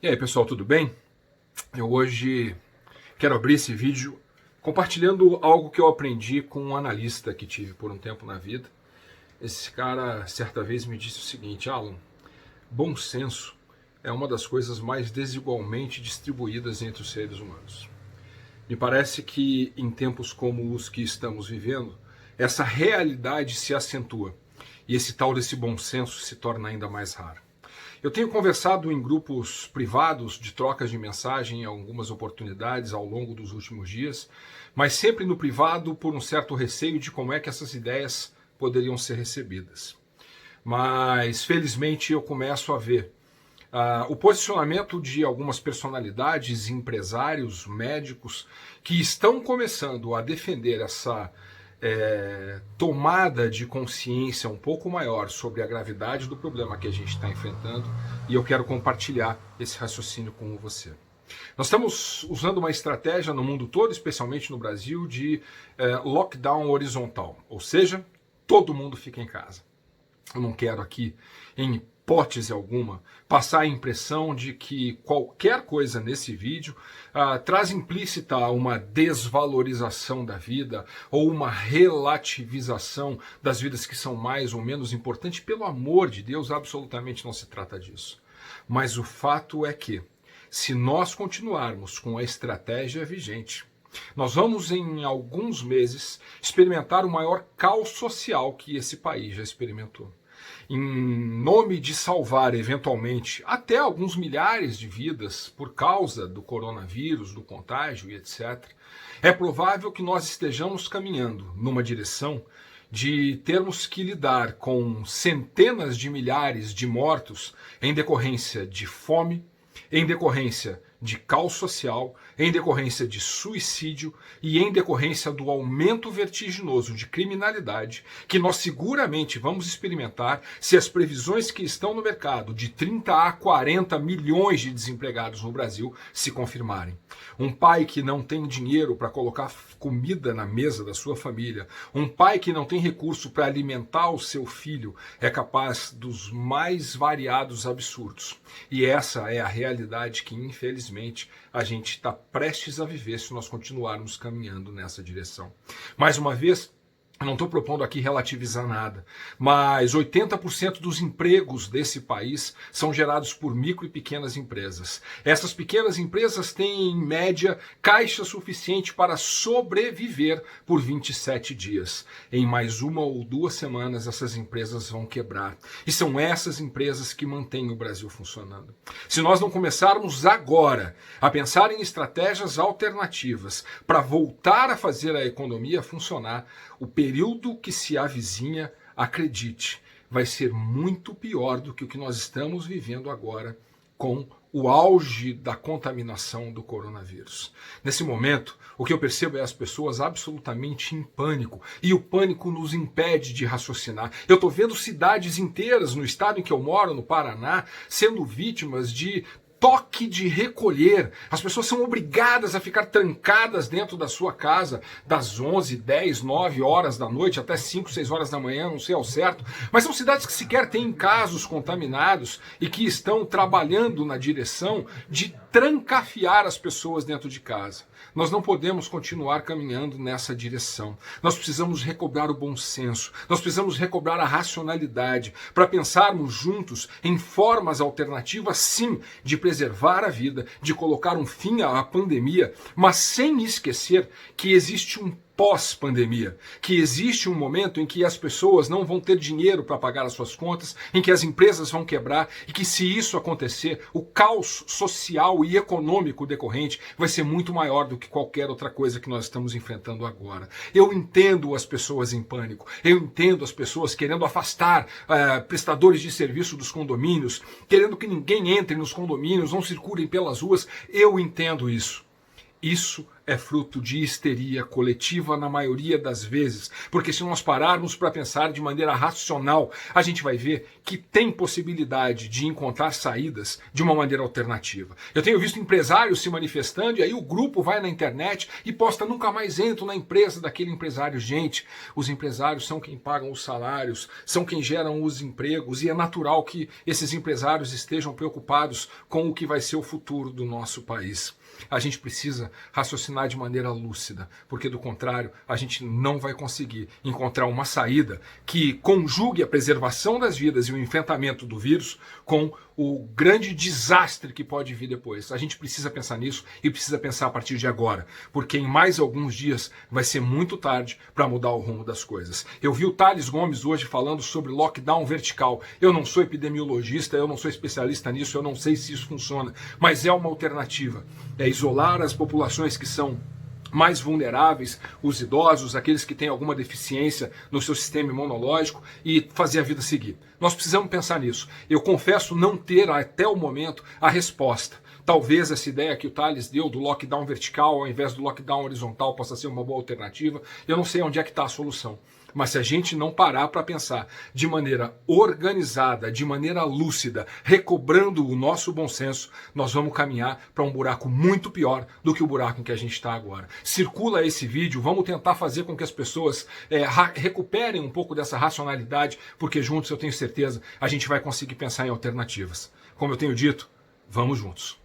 E aí, pessoal, tudo bem? Eu hoje quero abrir esse vídeo compartilhando algo que eu aprendi com um analista que tive por um tempo na vida. Esse cara, certa vez, me disse o seguinte: Alan, bom senso é uma das coisas mais desigualmente distribuídas entre os seres humanos. Me parece que em tempos como os que estamos vivendo, essa realidade se acentua e esse tal desse bom senso se torna ainda mais raro. Eu tenho conversado em grupos privados de trocas de mensagem em algumas oportunidades ao longo dos últimos dias, mas sempre no privado por um certo receio de como é que essas ideias poderiam ser recebidas. Mas felizmente eu começo a ver o posicionamento de algumas personalidades, empresários, médicos, que estão começando a defender essa tomada de consciência um pouco maior sobre a gravidade do problema que a gente está enfrentando, e eu quero compartilhar esse raciocínio com você. Nós estamos usando uma estratégia no mundo todo, especialmente no Brasil, de lockdown horizontal, ou seja, todo mundo fica em casa. Eu não quero aqui, em hipótese alguma, passar a impressão de que qualquer coisa nesse vídeo traz implícita uma desvalorização da vida ou uma relativização das vidas que são mais ou menos importantes. Pelo amor de Deus, absolutamente não se trata disso. Mas o fato é que, se nós continuarmos com a estratégia vigente, nós vamos, em alguns meses, experimentar o maior caos social que esse país já experimentou. Em nome de salvar, eventualmente, até alguns milhares de vidas por causa do coronavírus, do contágio e etc., é provável que nós estejamos caminhando numa direção de termos que lidar com centenas de milhares de mortos em decorrência de fome, em decorrência de caos social, em decorrência de suicídio e em decorrência do aumento vertiginoso de criminalidade que nós seguramente vamos experimentar se as previsões que estão no mercado de 30 a 40 milhões de desempregados no Brasil se confirmarem. Um pai que não tem dinheiro para colocar comida na mesa da sua família, um pai que não tem recurso para alimentar o seu filho, é capaz dos mais variados absurdos. E essa é a realidade que, infelizmente, a gente está prestes a viver se nós continuarmos caminhando nessa direção. Mais uma vez, eu não estou propondo aqui relativizar nada, mas 80% dos empregos desse país são gerados por micro e pequenas empresas. Essas pequenas empresas têm, em média, caixa suficiente para sobreviver por 27 dias. Em mais uma ou 2 semanas, essas empresas vão quebrar. E são essas empresas que mantêm o Brasil funcionando. Se nós não começarmos agora a pensar em estratégias alternativas para voltar a fazer a economia funcionar, o período que se avizinha, acredite, vai ser muito pior do que o que nós estamos vivendo agora com o auge da contaminação do coronavírus. Nesse momento, o que eu percebo é as pessoas absolutamente em pânico, e o pânico nos impede de raciocinar. Eu estou vendo cidades inteiras no estado em que eu moro, no Paraná, sendo vítimas de toque de recolher. As pessoas são obrigadas a ficar trancadas dentro da sua casa das 11, 10, 9 horas da noite até 5, 6 horas da manhã, não sei ao certo. Mas são cidades que sequer têm casos contaminados e que estão trabalhando na direção de trancafiar as pessoas dentro de casa. Nós não podemos continuar caminhando nessa direção. Nós precisamos recobrar o bom senso. Nós precisamos recobrar a racionalidade para pensarmos juntos em formas alternativas, sim, de preservar a vida, de colocar um fim à pandemia, mas sem esquecer que existe um pós-pandemia, que existe um momento em que as pessoas não vão ter dinheiro para pagar as suas contas, em que as empresas vão quebrar e que, se isso acontecer, o caos social e econômico decorrente vai ser muito maior do que qualquer outra coisa que nós estamos enfrentando agora. Eu entendo as pessoas em pânico, eu entendo as pessoas querendo afastar prestadores de serviço dos condomínios, querendo que ninguém entre nos condomínios, não circulem pelas ruas. Eu entendo isso. Isso é fruto de histeria coletiva na maioria das vezes, porque se nós pararmos para pensar de maneira racional, a gente vai ver que tem possibilidade de encontrar saídas de uma maneira alternativa. Eu tenho visto empresários se manifestando e aí o grupo vai na internet e posta: nunca mais entro na empresa daquele empresário. Gente, os empresários são quem pagam os salários, são quem geram os empregos, e é natural que esses empresários estejam preocupados com o que vai ser o futuro do nosso país. A gente precisa raciocinar de maneira lúcida, porque do contrário a gente não vai conseguir encontrar uma saída que conjugue a preservação das vidas e o enfrentamento do vírus com o grande desastre que pode vir depois. A gente precisa pensar nisso e precisa pensar a partir de agora, porque em mais alguns dias vai ser muito tarde para mudar o rumo das coisas. Eu vi o Thales Gomes hoje falando sobre lockdown vertical. Eu não sou epidemiologista, eu não sou especialista nisso, eu não sei se isso funciona, mas é uma alternativa. É isolar as populações que são mais vulneráveis, os idosos, aqueles que têm alguma deficiência no seu sistema imunológico, e fazer a vida seguir. Nós precisamos pensar nisso. Eu confesso não ter até o momento a resposta. Talvez essa ideia que o Thales deu do lockdown vertical ao invés do lockdown horizontal possa ser uma boa alternativa. Eu não sei onde é que está a solução. Mas se a gente não parar para pensar de maneira organizada, de maneira lúcida, recobrando o nosso bom senso, nós vamos caminhar para um buraco muito pior do que o buraco em que a gente está agora. Circula esse vídeo, vamos tentar fazer com que as pessoas recuperem um pouco dessa racionalidade, porque juntos eu tenho certeza a gente vai conseguir pensar em alternativas. Como eu tenho dito, vamos juntos.